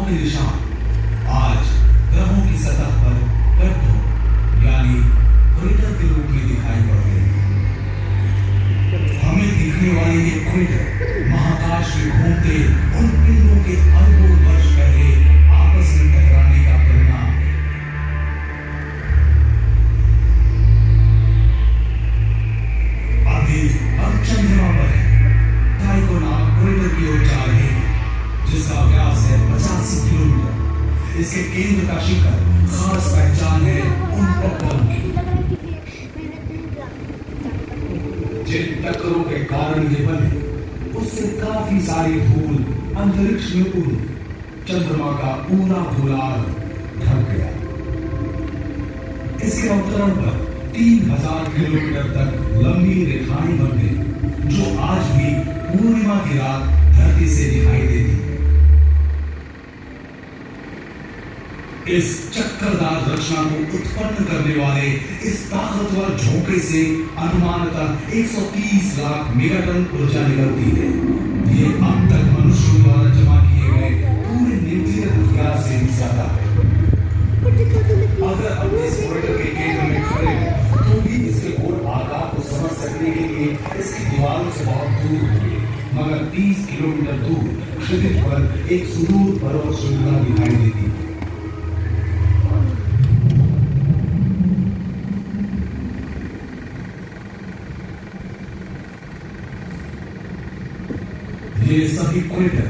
के निशान आज ग्रहों की सतह पर गड्ढों यानी क्रेटर के रूप में दिखाई पड़ रहे हैं। हमें दिखने वाले ये क्रेटर महाकाश में घूमते उन पिंडों के अरबों वर्ष पहले आपस में टकराने का परिणाम है। अभी हम चंद्रमा पर है। टाइको नाम क्रेटर की ओर जा रहे हैं, जिसका व्यास है 85 किलोमीटर। इसके केंद्र का शिखर खास पहचान है उन टक्करों की, जिन टक्करों के कारण ये बने। उससे काफी सारी धूल अंतरिक्ष में उड़ी, चंद्रमा का पूरा गोलार्ध ढक गया। इसके अवतरण पर 3000 किलोमीटर तक लंबी रेखाएं बन गई, जो आज भी पूर्णिमा की रात धरती से दिखाई देती है। इस चक्करदार रचना को उत्पन्न करने वाले इस ताकतवर झोंके से अनुमानतः 130 लाख मेगाटन ऊर्जा निकलती है। ये अब तक मनुष्यों द्वारा जमा किए गए पूरे न्यूक्लियर हथियार से भी ज्यादा है। अगर हम इस क्रेटर के केंद्र में खड़े हैं तो भी इसके घोर आकार को समझ सकने के लिए इसकी दीवारों से बहुत दूर होंगे, मगर 30 किलोमीटर दूर क्षितिज पर एक सुदूर पर्वत श्रृंखला दिखाई देती है। ये सभी क्रेटर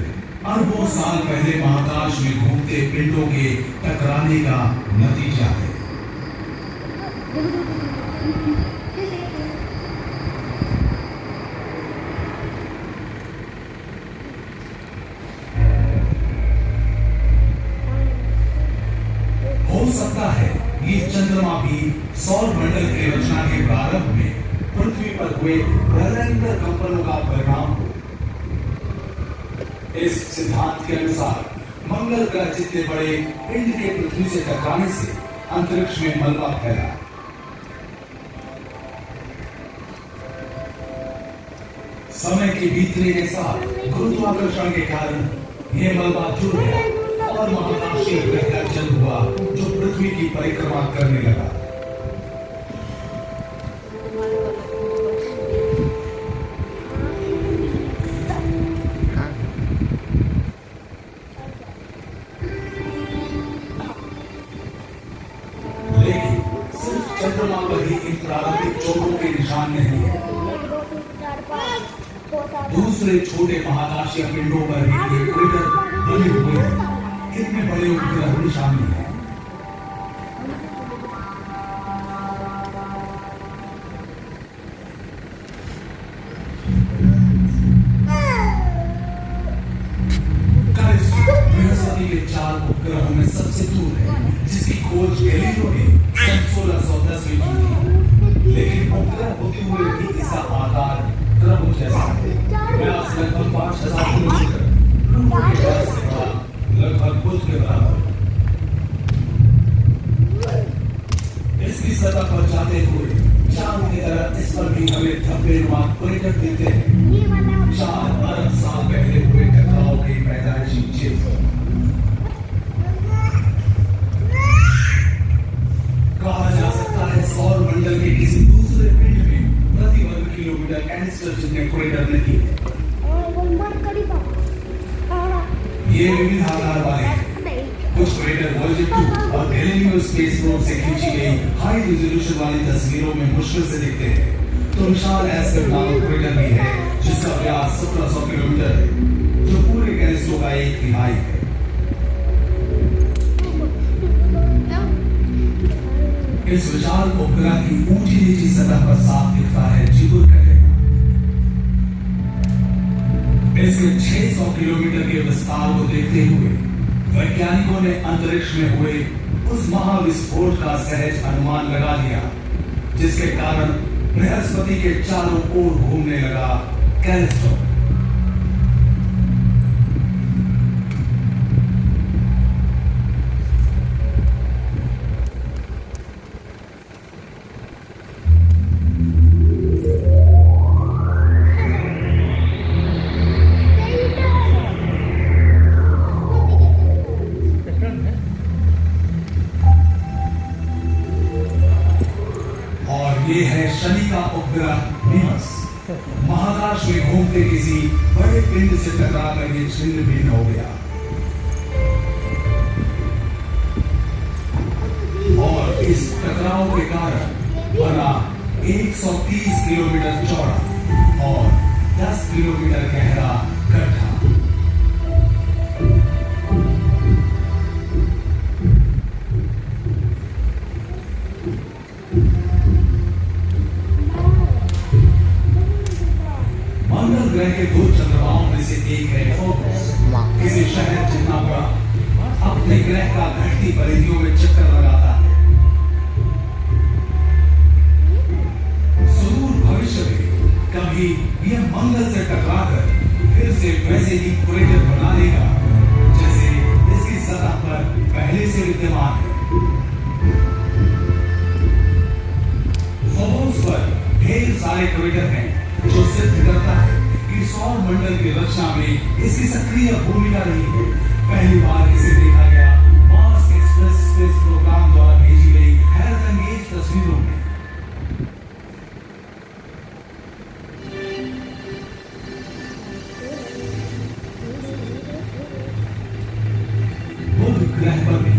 अरबों साल पहले महाकाश में घूमते पिंडों के टकराने का नतीजा है। हो सकता है ये चंद्रमा भी सौर मंडल की रचना के प्रारंभ में पृथ्वी पर हुए भयंकर कंपनों का परिणाम हो। इस सिद्धांत के अनुसार मंगल ग्रह जितने बड़े पिंड के पृथ्वी से टकराने से अंतरिक्ष में मलबा फैला। समय के बीतने के साथ गुरुत्वाकर्षण के कारण यह मलबा जुड़ गया और महाकाशीय ग्रह का जन्म हुआ, जो पृथ्वी की परिक्रमा करने लगा। चंद्रमा पर ही इन प्रारंभिक चोटों के निशान नहीं है। दूसरे छोटे महाकाशीय पिंडों पर भी ये क्रेटर बने हुए हैं। कितने बड़े उपग्रह निशान है। बृहस्पति के 4 उपग्रहों में सबसे दूर है, जिसकी खोज गैलीलियो ने 1610 में की थी। लेकिन उपग्रह होते हुए भी इसका आकार ग्रहों जैसा है। व्यास लगभग 5000 किलोमीटर, प्लूटो के व्यास से बड़ा, लगभग बुध के बराबर। इसकी सतह पर जाते हुए चांद की तरह इस पर भी हमें धब्बेनुमा क्रेटर दिखते हैं। 4 अरब साल पहले हुए टकराव के पैदाइशी चिन्ह। कहा जा सकता है सौर मंडल के किसी दूसरे पिंड में प्रति वर्ग किलोमीटर कैनिस्टर जितने क्रेटर नहीं है। ये विविध आकार वाले हैं। कुछ क्रेटर वॉयेजर 2 और गैलीलियो स्पेस प्रोब से खींची गई हाई रिजोल्यूशन वाली तस्वीरों में मुश्किल से दिखते हैं। तो विशाल एस्पेक्ट नामक क्रेटर भी है, जिसका व्यास 1700 किलोमीटर है, जो पूरे कैनिस्टर का 1/3 है। इस विशाल उपग्रह की ऊंची नीची सतह पर साफ दिखता है जिगुर कटेगा। इसके 600 किलोमीटर के विस्तार को देखते हुए वैज्ञानिकों ने अंतरिक्ष में हुए उस महाविस्फोट का सहज अनुमान लगा लिया, जिसके कारण बृहस्पति के चारों ओर घूमने लगा कैलिस्टो। आकाश में घूमते किसी बड़े पिंड से टकराकर ये छिन्न भिन्न हो गया और इस टकराव के कारण बना 130 किलोमीटर चौड़ा और 10 किलोमीटर गहरा गड्ढा। मंगल ग्रह के 2 चंद्रमाओं में से एक है फोकस, किसी शहर जितना बड़ा, अपने ग्रह का घटती परिधियों में चक्कर लगाता है। सुदूर भविष्य में कभी यह मंगल से टकराकर फिर से वैसे ही क्रेटर बना लेगा जैसे इसकी सतह पर पहले से विद्यमान है। फोबोस पर ढेर सारे क्रेटर हैं जो सिद्ध करता है कि सौर मंडल की रचना में इसकी सक्रिय भूमिका रही है। पहली बार इसे देखा गया मार्स एक्सप्रेस स्पेस प्रोग्राम द्वारा भेजी गई हैरतअंगेज तस्वीरों में। बुध ग्रह पर भी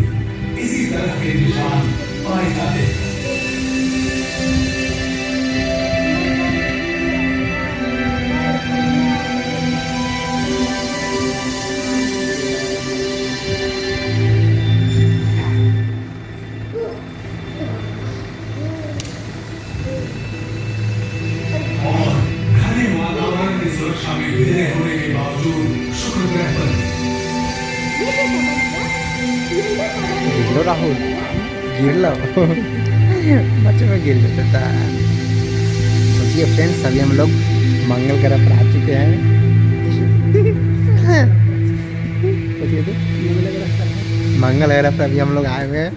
इसी तरह के निशान पाए जाते हैं। सुरक्षा में विलय होने के बावजूद शुक्र ग्रह पर गिरलो राहुल, गिरलो बच्चे में गिर जाता था। सोचिए फ्रेंड्स, अभी हम लोग मंगल ग्रह पर आ चुके हैं। मंगल ग्रह पर अभी हम लोग आए हुए हैं।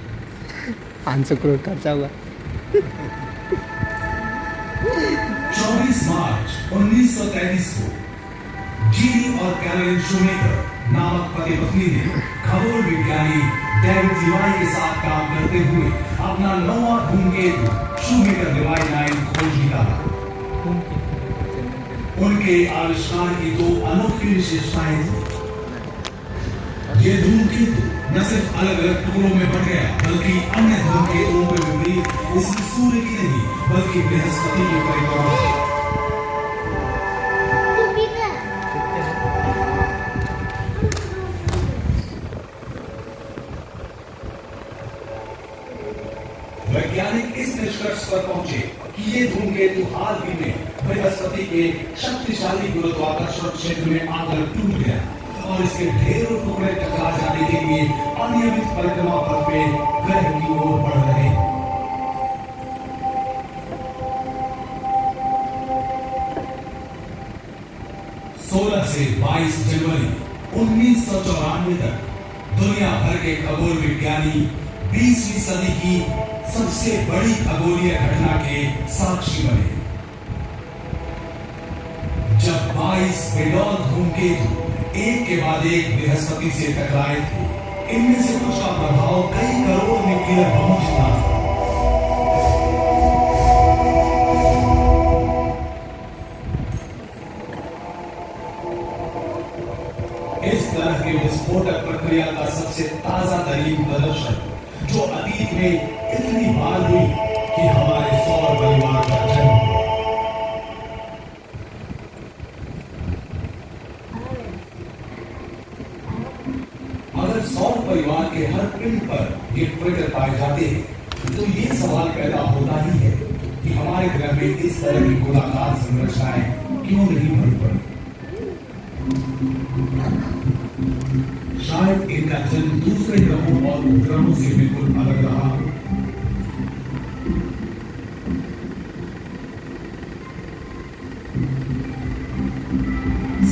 500 करोड़ खर्चा हुआ। 24 मार्च 1933 को जीडी और कैरोलिन शूमेकर नामक पति पत्नी ने खगोल विज्ञानी डेविड लिवाई के साथ काम करते हुए अपना 9वां धूमकेतु शूमेकर लिवाई 9 खोज निकाला। उनके आविष्कार की 2 अनोखी विशेषताएं थी। ये धूमकेतु न सिर्फ अलग अलग टुकड़ों में बट गया बल्कि अन्य धूमकेतुओं के विपरीत इसकी सूर्य की नहीं बल्कि बृहस्पति की परिक्रमा थी। वैज्ञानिक इस निष्कर्ष पर पहुंचे कि ये धूमकेतु हाल ही में बृहस्पति के शक्तिशाली गुरुत्वाकर्षण क्षेत्र में आकर टूट गया और इसके ढेरों टुकड़े टकरा जाने के लिए अनियमित परिक्रमा पथ पे ग्रह की ओर बढ़ रहे हैं। सोलह से 22 जनवरी 1994 तक दुनिया भर के खगोल विज्ञानी 20वीं सदी की सबसे बड़ी खगोलीय घटना के साक्षी बने जब 22 बेडौल धूमकेतु एक के बाद एक बृहस्पति से टकराए थे। इनमें से कुछ का प्रभाव कई करोड़ न्यूक्लियर बमों जितना था। इस तरह के विस्फोटक प्रक्रिया का सबसे ताजा तरीन प्रदर्शन जो अतीत में इतनी बार हुई कि हमारे सौर परिवार का जन्म हुआ। अगर सौर परिवार के हर पिंड पर ये क्रेटर पाए जाते हैं तो ये सवाल पैदा होता ही है कि हमारे ग्रह में इस तरह की गोलाकार संरचनाएं क्यों नहीं बन पड़ी। शायद इनका जन्म दूसरे ग्रहों और उपग्रहों से बिल्कुल अलग रहा।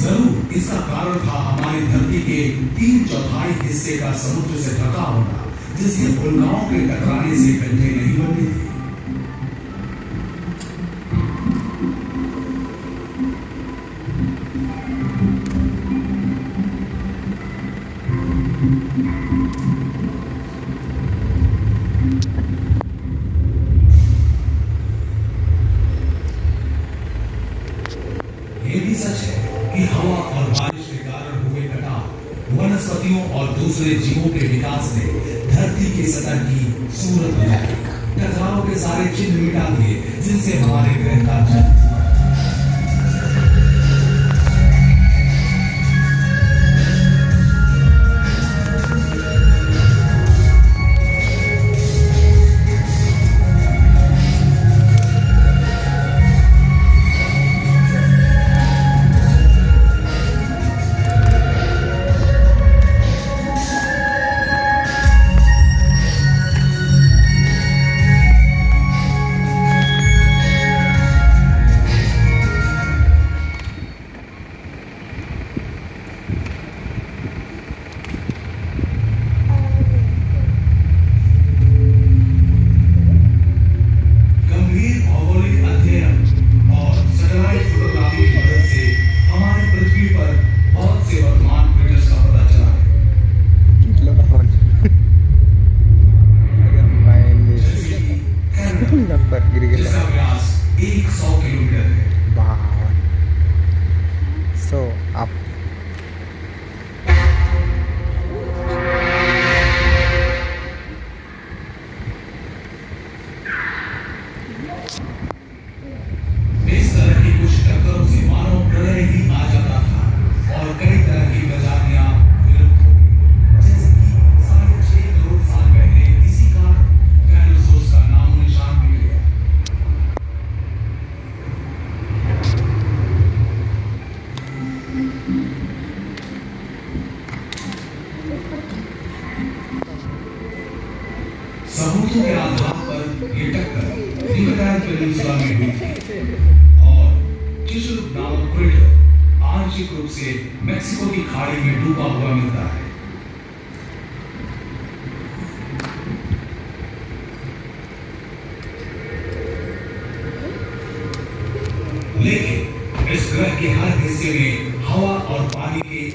जरूर इसका कारण था हमारी धरती के 3/4 हिस्से का समुद्र से ढका होना, जिससे उल्काओं के टकराने से गड्ढे नहीं बनते थे। ये भी सच है कि हवा और बारिश के कारण हुए कटाव, वनस्पतियों और दूसरे जीवों के विकास ने धरती की सतह की सूरत बनाई। टकराव के सारे चिन्ह मिटा दिए जिनसे हमारे ग्रह का जन्म हुआ। जिसका व्यास 100 किलोमीटर है। वाह, सो आप इस तरह की कुछ टक्करों से मानव प्रलय ही आ जाता था और कई तरह की प्रजातियां विलुप्त हो गई। जैसे कि 6.5 करोड़ साल पहले इसी कारण डायनासोर्स का नामो निशान मिट गया। सबूतों के आधार पर ये टक्कर युकातान पेनिनसुला में हुई थी और चिचुरुक नामक क्रेटर आंशिक रूप से मेक्सिको की खाड़ी में डूबा हुआ मिलता है। लेकिन इस ग्रह के हर हिस्से में